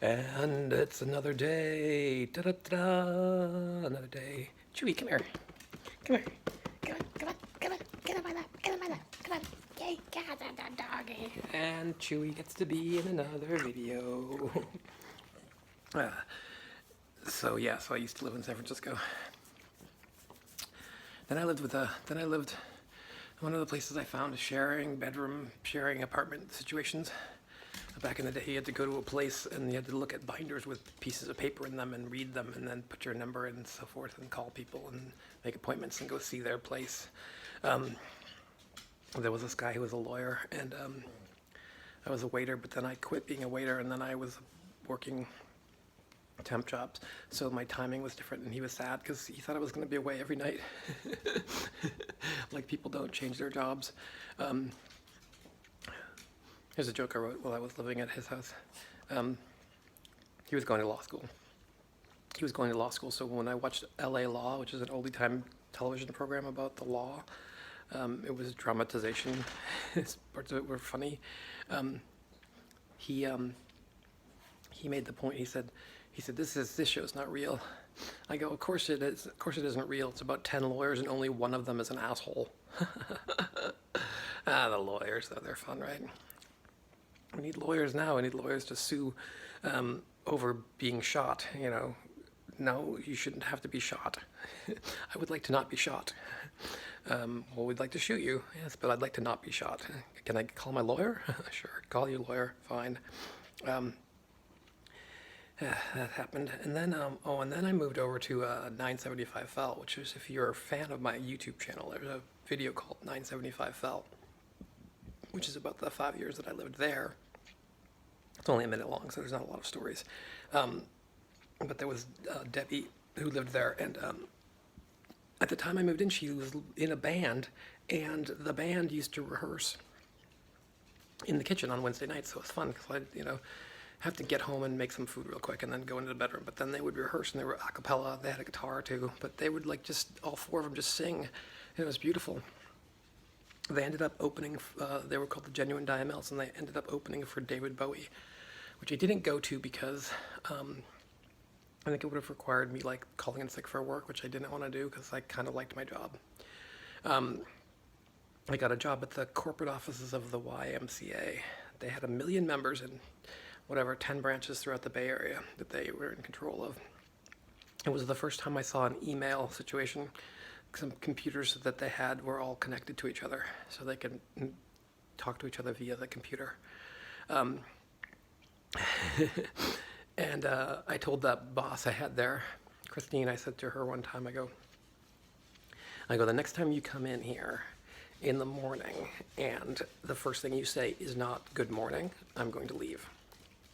And it's another day. Da-da-da-da. Another day. Chewy, come here. Come here. Come on, come on, come on. Get on my lap. Get on my lap. Come on. Yay, get that doggy. And Chewy gets to be in another video. So I used to live in San Francisco. Then I lived one of the places I found sharing apartment situations. Back in the day, you had to go to a place and you had to look at binders with pieces of paper in them and read them and then put your number and so forth and call people and make appointments and go see their place. There was this guy who was a lawyer, and I was a waiter, but then I quit being a waiter, and then I was working temp jobs, so my timing was different, and he was sad because he thought I was going to be away every night. Like, people don't change their jobs. Here's a joke I wrote while I was living at his house. He was going to law school. So when I watched LA Law, which is an oldie time television program about the law, it was dramatization. Parts of it were funny. He made the point. He said, this show's not real. I go, of course it is. Of course it isn't real. It's about 10 lawyers and only one of them is an asshole. The lawyers, though, they're fun, right? We need lawyers now. We need lawyers to sue over being shot, you know. No, you shouldn't have to be shot. I would like to not be shot. Well, we'd like to shoot you, yes, but I'd like to not be shot. Can I call my lawyer? Sure, call your lawyer, fine. That happened. And then, and then I moved over to 975 Fell, which is, if you're a fan of my YouTube channel, there's a video called 975 Fell, which is about the 5 years that I lived there. It's only a minute long, so there's not a lot of stories. But there was Debbie who lived there, and at the time I moved in, she was in a band, and the band used to rehearse in the kitchen on Wednesday nights, so it was fun because I, have to get home and make some food real quick and then go into the bedroom. But then they would rehearse, and they were a cappella. They had a guitar too, but they would all four of them just sing, and it was beautiful. They ended up opening, they were called the Genuine Diamels, and they ended up opening for David Bowie, which I didn't go to because I think it would have required me calling in sick for work, which I didn't want to do because I kind of liked my job. I got a job at the corporate offices of the YMCA. They had 1 million members and 10 branches throughout the Bay Area that they were in control of. It was the first time I saw an email situation. Some computers that they had were all connected to each other, so they could talk to each other via the computer. And I told that boss I had there, Christine, I said to her one time, I go, the next time you come in here in the morning and the first thing you say is not good morning, I'm going to leave.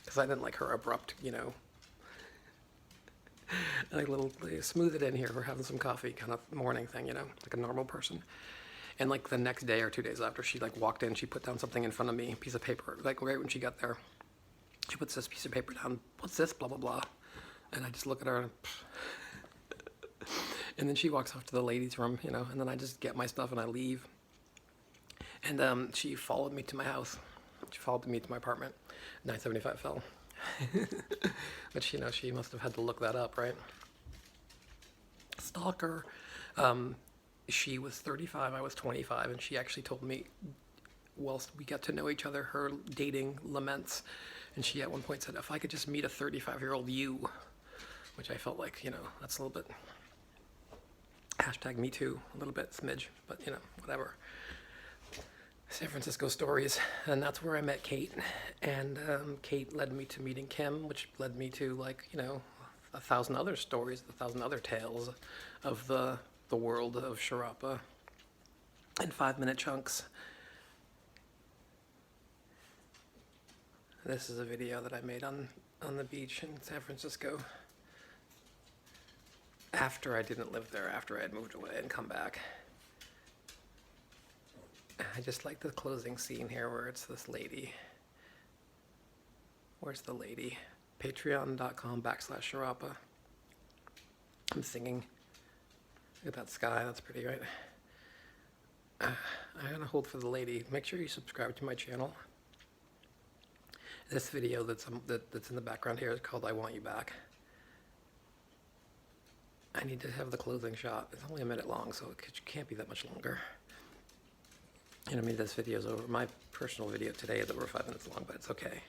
Because I didn't like her abrupt, little smooth it in here, we're having some coffee kind of morning thing, like a normal person. And the next day or 2 days after, she walked in, she put down something in front of me, a piece of paper, right when she got there. She puts this piece of paper down, what's this, blah, blah, blah. And I just look at her and and then she walks off to the ladies' room, and then I just get my stuff and I leave. And she followed me to my house. She followed me to my apartment, 975 Fell. But she must have had to look that up, right? Stalker. She was 35, I was 25, and she actually told me, whilst we got to know each other, her dating laments. And she at one point said, if I could just meet a 35-year-old you, which I felt like, that's a little bit, #me too, a little bit smidge, but whatever. San Francisco stories, and that's where I met Kate, and Kate led me to meeting Kim, which led me to 1,000 other stories, 1,000 other tales of the world of Sharapa in 5-minute chunks. This is a video that I made on the beach in San Francisco after I didn't live there, after I had moved away and come back. I just like the closing scene here where it's this lady. Where's the lady? Patreon.com/Sharapa. I'm singing. Look at that sky, that's pretty, right? I'm gonna hold for the lady. Make sure you subscribe to my channel. This video that's in the background here is called "I Want You Back." I need to have the closing shot. It's only a minute long, so it can't be that much longer. You know, I mean, this video's over. My personal video today is over 5 minutes long, but it's okay.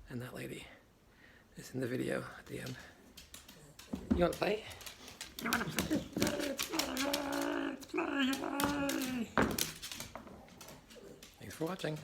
And that lady is in the video at the end. You want to play? You want to play? Play. Thanks for watching.